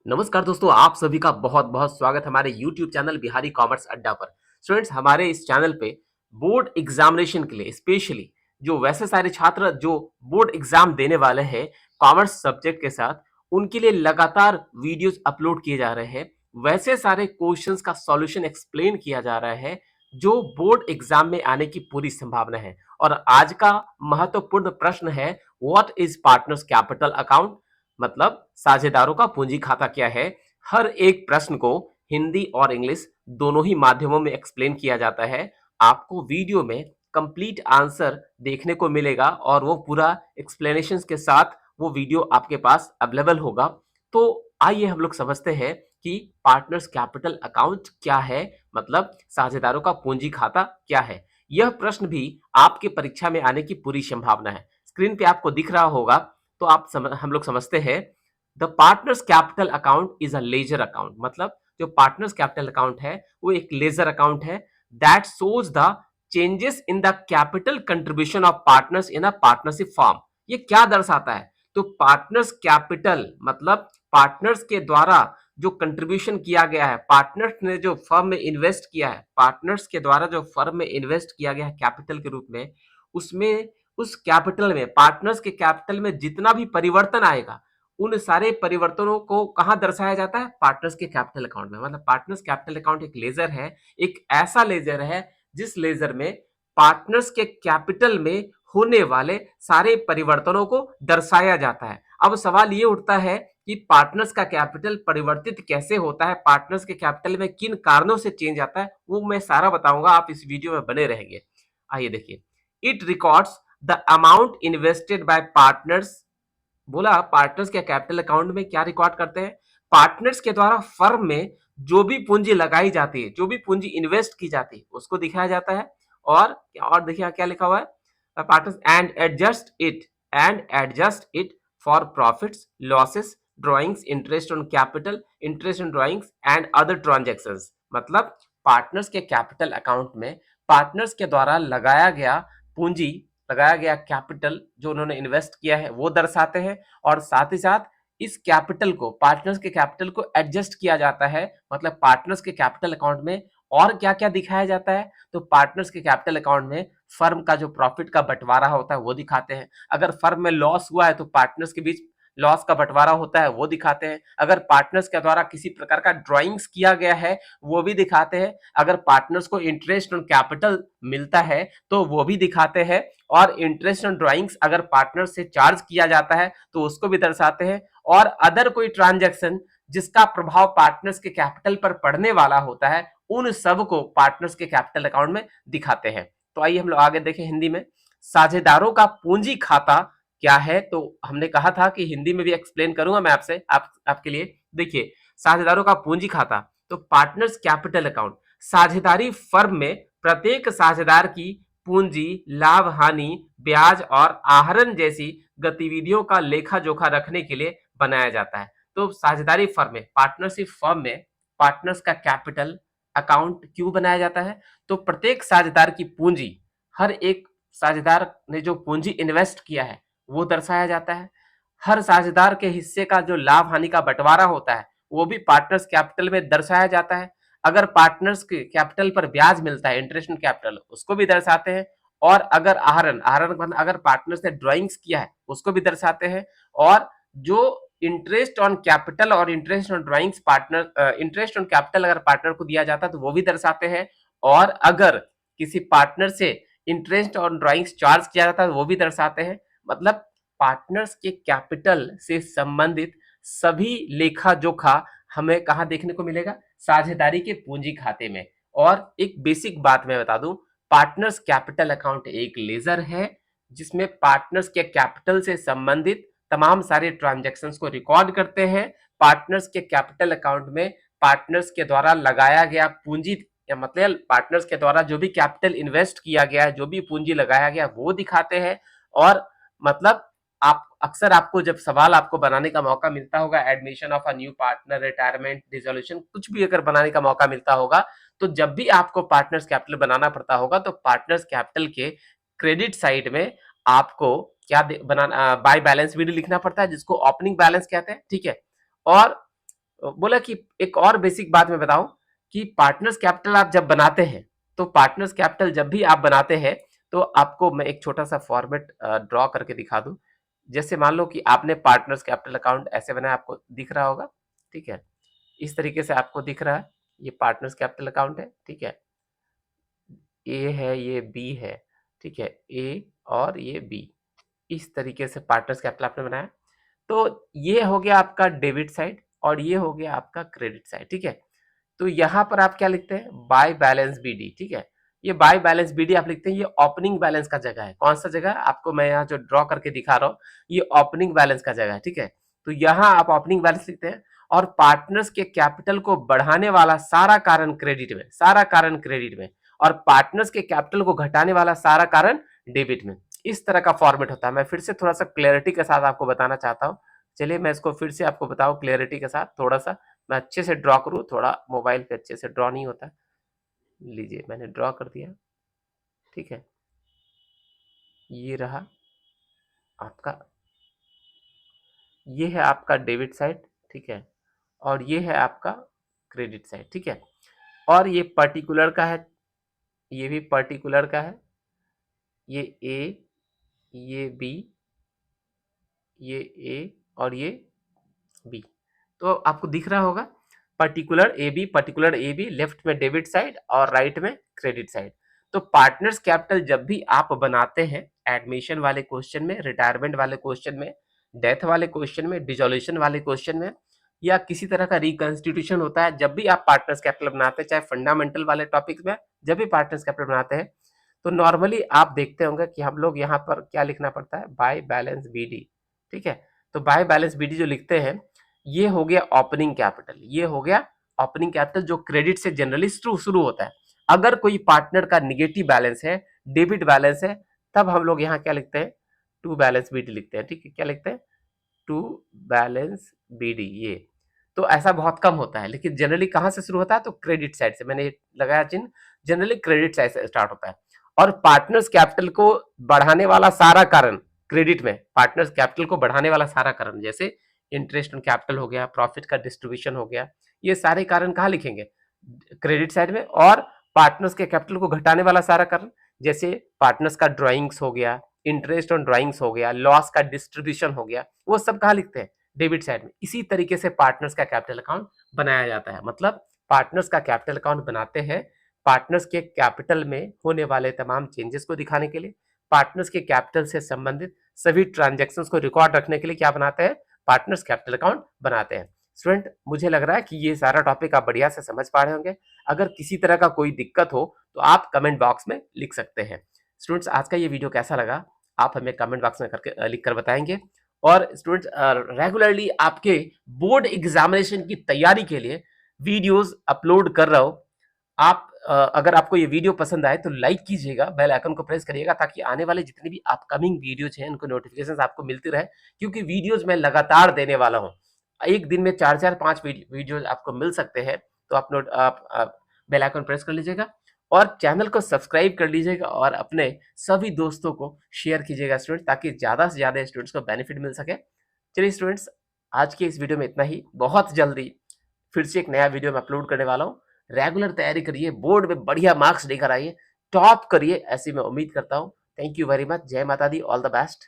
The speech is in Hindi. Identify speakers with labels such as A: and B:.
A: नमस्कार दोस्तों, आप सभी का बहुत-बहुत स्वागत है हमारे YouTube चैनल बिहारी कॉमर्स अड्डा पर। स्टूडेंट्स, हमारे इस चैनल पे बोर्ड एग्जामिनेशन के लिए स्पेशली जो वैसे सारे छात्र जो बोर्ड एग्जाम देने वाले हैं कॉमर्स सब्जेक्ट के साथ, उनके लिए लगातार वीडियोस अपलोड किए जा रहे हैं। वैसे सारे क्वेश्चंस का सॉल्यूशन एक्सप्लेन किया जा रहा है जो बोर्ड एग्जाम में आने की पूरी संभावना है। और आज का महत्वपूर्ण प्रश्न है, what is partners capital account? मतलब साझेदारों का पूंजी खाता क्या है। हर एक प्रश्न को हिंदी और इंग्लिश दोनों ही माध्यमों में एक्सप्लेन किया जाता है। आपको वीडियो में कंप्लीट आंसर देखने को मिलेगा और वो पूरा एक्सप्लेनेशंस के साथ वो वीडियो आपके पास अवेलेबल होगा। तो आइए हम लोग समझते हैं कि पार्टनर्स कैपिटल अकाउंट क्या है, मतलब साझेदारों का पूंजी खाता क्या है। यह प्रश्न भी आपके परीक्षा में आने की पूरी संभावना है। स्क्रीन पे आपको दिख रहा होगा, तो हम लोग समझते हैं the partners capital account is a ledger account. मतलब जो पार्टनर्स कैपिटल अकाउंट है वो एक लेजर अकाउंट है that shows the changes in the capital contribution of partners in a partnership form. ये क्या दर्शाता है? तो पार्टनर्स कैपिटल मतलब पार्टनर्स के द्वारा जो कंट्रीब्यूशन किया गया है, पार्टनर्स ने जो फर्म में इन्वेस्ट किया है, पार्टनर्स के द्वारा जो फर्म में इन्वेस्ट किया गया है कैपिटल के रूप में, उसमें उस कैपिटल में, पार्टनर्स के कैपिटल में जितना भी परिवर्तन आएगा, उन सारे परिवर्तनों को कहाँ दर्शाया जाता है? पार्टनर्स के कैपिटल अकाउंट में। मतलब पार्टनर्स कैपिटल अकाउंट एक लेजर है, एक ऐसा लेजर है जिस लेजर में पार्टनर्स के कैपिटल में होने वाले सारे परिवर्तनों को दर्शाया जाता है। अब सवाल ये उठता है कि पार्टनर्स का कैपिटल परिवर्तित कैसे होता है, पार्टनर्स के कैपिटल में किन कारणों से चेंज आता है, वो मैं सारा बताऊंगा। आप इस वीडियो में बने रहेंगे। आइए देखिए, it records the amount invested bye partners. बोला पार्टनर्स के कैपिटल अकाउंट में क्या रिकॉर्ड करते हैं? पार्टनर्स के द्वारा फर्म में जो भी पूंजी लगाई जाती है, जो भी पूंजी इन्वेस्ट की जाती है, उसको दिखाया जाता है। और देखिए क्या लिखा हुआ है, partners and adjust it for profits, losses, drawings, interest on capital, interest on drawings and other transactions. मतलब पार्टनर्स के कैपिटल अकाउंट में पार्टनर्स के द्वारा लगाया गया पूंजी, लगाया गया कैपिटल जो उन्होंने इन्वेस्ट किया है वो दर्शाते हैं। और साथ ही साथ इस कैपिटल को, पार्टनर्स के कैपिटल को एडजस्ट किया जाता है। मतलब पार्टनर्स के कैपिटल अकाउंट में और क्या क्या दिखाया जाता है? तो पार्टनर्स के कैपिटल अकाउंट में फर्म का जो प्रॉफिट का बंटवारा होता है वो दिखाते हैं। अगर फर्म में लॉस हुआ है तो पार्टनर्स के बीच लॉस का बंटवारा होता है वो दिखाते हैं। अगर पार्टनर्स के द्वारा किसी प्रकार का ड्राइंग्स किया गया है वो भी दिखाते हैं। अगर पार्टनर्स को इंटरेस्ट ऑन कैपिटल मिलता है तो वो भी दिखाते हैं। और इंटरेस्ट ऑन ड्राइंग्स अगर पार्टनर से चार्ज किया जाता है तो उसको भी दर्शाते हैं। और अदर कोई ट्रांजैक्शन जिसका प्रभाव पार्टनर्स के कैपिटल पर पड़ने वाला होता है, उन सब को पार्टनर्स के कैपिटल अकाउंट में दिखाते हैं। तो आइए हम लोग आगे देखें हिंदी में। साझेदारों का पूंजी खाता क्या है? तो हमने कहा था कि हिंदी में भी एक्सप्लेन करूंगा मैं आपसे, आपके लिए। देखिए, साझेदारों का पूंजी खाता, तो पार्टनर्स कैपिटल अकाउंट साझेदारी फर्म में प्रत्येक साझेदार की पूंजी, लाभ, हानि, ब्याज और आहरण जैसी गतिविधियों का लेखा जोखा रखने के लिए बनाया जाता है। तो साझेदारी फर्म में, पार्टनरशिप फर्म में पार्टनर्स का कैपिटल अकाउंट क्यों बनाया जाता है? तो प्रत्येक साझेदार की पूंजी, हर एक साझेदार ने जो पूंजी इन्वेस्ट किया है वो दर्शाया जाता है। हर साझेदार के हिस्से का जो लाभ हानि का बंटवारा होता है वो भी पार्टनर्स कैपिटल में दर्शाया जाता है। अगर पार्टनर्स के कैपिटल पर ब्याज मिलता है, इंटरेस्ट ऑन कैपिटल, उसको भी दर्शाते हैं। और अगर आहरण, आहरण मतलब अगर पार्टनर्स ने ड्राइंग्स किया है उसको भी दर्शाते हैं। और जो इंटरेस्ट ऑन कैपिटल और interest on drawings partner, interest on capital अगर पार्टनर को दिया जाता है तो वो भी दर्शाते हैं। और अगर किसी पार्टनर से इंटरेस्ट ऑन ड्राइंग्स चार्ज किया जाता है तो वो भी दर्शाते हैं। मतलब पार्टनर्स के कैपिटल से संबंधित सभी लेखा जोखा हमें कहाँ देखने को मिलेगा? साझेदारी के पूंजी खाते में। और एक बेसिक बात मैं बता दूं, पार्टनर्स कैपिटल अकाउंट एक लेजर है जिसमें पार्टनर्स के कैपिटल से संबंधित तमाम सारे ट्रांजैक्शंस को रिकॉर्ड करते हैं। पार्टनर्स के कैपिटल अकाउंट में पार्टनर्स के द्वारा लगाया गया पूंजी, या मतलब पार्टनर्स के द्वारा जो भी कैपिटल इन्वेस्ट किया गया है, जो भी पूंजी लगाया गया वो दिखाते हैं। और मतलब आप अक्सर, आपको जब सवाल आपको बनाने का मौका मिलता होगा, admission of a new partner, retirement, dissolution, कुछ भी अगर बनाने का मौका मिलता होगा तो जब भी आपको पार्टनर्स कैपिटल बनाना पड़ता होगा तो पार्टनर्स कैपिटल के क्रेडिट साइड में आपको क्या बनाना, बाय बैलेंस शीट लिखना पड़ता है जिसको ओपनिंग बैलेंस कहते हैं, ठीक है। और बोला कि एक और बेसिक बात मैं बताऊं कि पार्टनर्स कैपिटल आप जब बनाते हैं, तो पार्टनर्स कैपिटल जब भी आप बनाते हैं तो आपको मैं एक छोटा सा फॉर्मेट ड्रॉ करके दिखा दूं। जैसे मान लो कि आपने पार्टनर्स कैपिटल अकाउंट ऐसे बनाया, आपको दिख रहा होगा, ठीक है, इस तरीके से आपको दिख रहा है, ये पार्टनर्स कैपिटल अकाउंट है, ठीक है, ए है, ये बी है, ठीक है, ए और ये बी, इस तरीके से पार्टनर्स कैपिटल आपने बनाया। तो ये हो गया आपका डेबिट साइड और ये हो गया आपका क्रेडिट साइड, ठीक है। तो यहाँ पर आप क्या लिखते हैं, बाय बैलेंस बीडी, ठीक है, ये बाय बैलेंस बीडी आप लिखते हैं, ये ओपनिंग बैलेंस का जगह है। कौन सा जगह है, आपको मैं यहाँ जो ड्रॉ करके दिखा रहा हूँ, ये ओपनिंग बैलेंस का जगह है, ठीक है। तो यहाँ आप ओपनिंग बैलेंस लिखते हैं और पार्टनर्स के कैपिटल को बढ़ाने वाला सारा कारण क्रेडिट में, सारा कारण क्रेडिट में, और पार्टनर्स के कैपिटल को घटाने वाला सारा कारण डेबिट में। इस तरह का फॉर्मेट होता है। मैं फिर से थोड़ा सा क्लैरिटी के साथ आपको बताना चाहता हूँ। चलिए मैं इसको फिर से आपको बताऊं क्लैरिटी के साथ, थोड़ा सा मैं अच्छे से ड्रॉ करूँ, थोड़ा मोबाइल पे अच्छे से ड्रॉ नहीं होता। लीजिए मैंने ड्रॉ कर दिया, ठीक है, ये रहा आपका, ये है आपका डेबिट साइड, ठीक है, और ये है आपका क्रेडिट साइड, ठीक है। और ये पर्टिकुलर का है, ये भी पर्टिकुलर का है, ये ए, ये बी, ये ए और ये बी। तो आपको दिख रहा होगा पर्टिकुलर ए बी, लेफ्ट में डेबिट साइड और राइट में क्रेडिट साइड। तो पार्टनर्स कैपिटल जब भी आप बनाते हैं, एडमिशन वाले क्वेश्चन में, रिटायरमेंट वाले क्वेश्चन में, डेथ वाले क्वेश्चन में, डिसोल्यूशन वाले क्वेश्चन में, या किसी तरह का रिकंस्टिट्यूशन होता है, जब भी आप पार्टनर्स कैपिटल बनाते हैं, चाहे फंडामेंटल वाले टॉपिक्स में, जब भी पार्टनर्स कैपिटल बनाते हैं, तो नॉर्मली आप देखते होंगे कि हम लोग यहाँ पर क्या लिखना पड़ता है, बाय बैलेंस बीडी, ठीक है। तो बाय बैलेंस बीडी जो लिखते हैं, ये हो गया ओपनिंग कैपिटल, ये हो गया ओपनिंग कैपिटल जो क्रेडिट से जनरली शुरू होता है। अगर कोई पार्टनर का निगेटिव बैलेंस है, डेबिट बैलेंस है, तब हम लोग यहाँ क्या लिखते हैं, टू बैलेंस बीडी लिखते हैं, ठीक है, क्या लिखते हैं, टू बैलेंस बीडी। ये तो ऐसा बहुत कम होता है, लेकिन जनरली कहां से शुरू होता है, तो क्रेडिट साइड से, मैंने लगाया चिन्ह, जनरली क्रेडिट साइड से स्टार्ट होता है। और पार्टनर्स कैपिटल को बढ़ाने वाला सारा कारण क्रेडिट में, पार्टनर्स कैपिटल को बढ़ाने वाला सारा कारण, जैसे इंटरेस्ट ऑन कैपिटल हो गया, प्रॉफिट का डिस्ट्रीब्यूशन हो गया, ये सारे कारण कहाँ लिखेंगे, क्रेडिट साइड में। और पार्टनर्स के कैपिटल को घटाने वाला सारा कारण, जैसे पार्टनर्स का ड्राइंग्स हो गया, इंटरेस्ट ऑन ड्राइंग्स हो गया, लॉस का डिस्ट्रीब्यूशन हो गया, वो सब कहाँ लिखते हैं, डेबिट साइड में। इसी तरीके से पार्टनर्स का कैपिटल अकाउंट बनाया जाता है। मतलब पार्टनर्स का कैपिटल अकाउंट बनाते हैं पार्टनर्स के कैपिटल में होने वाले तमाम चेंजेस को दिखाने के लिए, पार्टनर्स के कैपिटल से संबंधित सभी ट्रांजैक्शंस को रिकॉर्ड रखने के लिए क्या बनाते हैं, पार्टनर्स कैपिटल अकाउंट बनाते हैं। स्टूडेंट, मुझे लग रहा है कि ये सारा टॉपिक आप बढ़िया से समझ पा रहे होंगे। अगर किसी तरह का कोई दिक्कत हो तो आप कमेंट बॉक्स में लिख सकते हैं। स्टूडेंट्स, आज का ये वीडियो कैसा लगा आप हमें कमेंट बॉक्स में करके लिख कर बताएंगे। और स्टूडेंट्स, रेगुलरली आपके बोर्ड एग्जामिनेशन की तैयारी के लिए वीडियोस अपलोड कर रहा हूँ। आप अगर आपको ये वीडियो पसंद आए तो लाइक कीजिएगा, बेल आइकन को प्रेस करिएगा, ताकि आने वाले जितने भी अपकमिंग वीडियोज हैं उनको नोटिफिकेशन आपको मिलती रहे, क्योंकि वीडियोज मैं लगातार देने वाला हूँ। एक दिन में 4-4-5 वीडियोज आपको मिल सकते हैं। तो आप बेल आइकन प्रेस कर लीजिएगा और चैनल को सब्सक्राइब कर लीजिएगा और अपने सभी दोस्तों को शेयर कीजिएगा स्टूडेंट, ताकि ज़्यादा से ज़्यादा स्टूडेंट्स को बेनिफिट मिल सके। चलिए स्टूडेंट्स, आज के इस वीडियो में इतना ही। बहुत जल्दी फिर से एक नया वीडियो मैं अपलोड करने वाला हूँ। रेगुलर तैयारी करिए, बोर्ड में बढ़िया मार्क्स लेकर आइए, टॉप करिए, ऐसी मैं उम्मीद करता हूँ। Thank you very much. जय माता दी, ऑल द बेस्ट।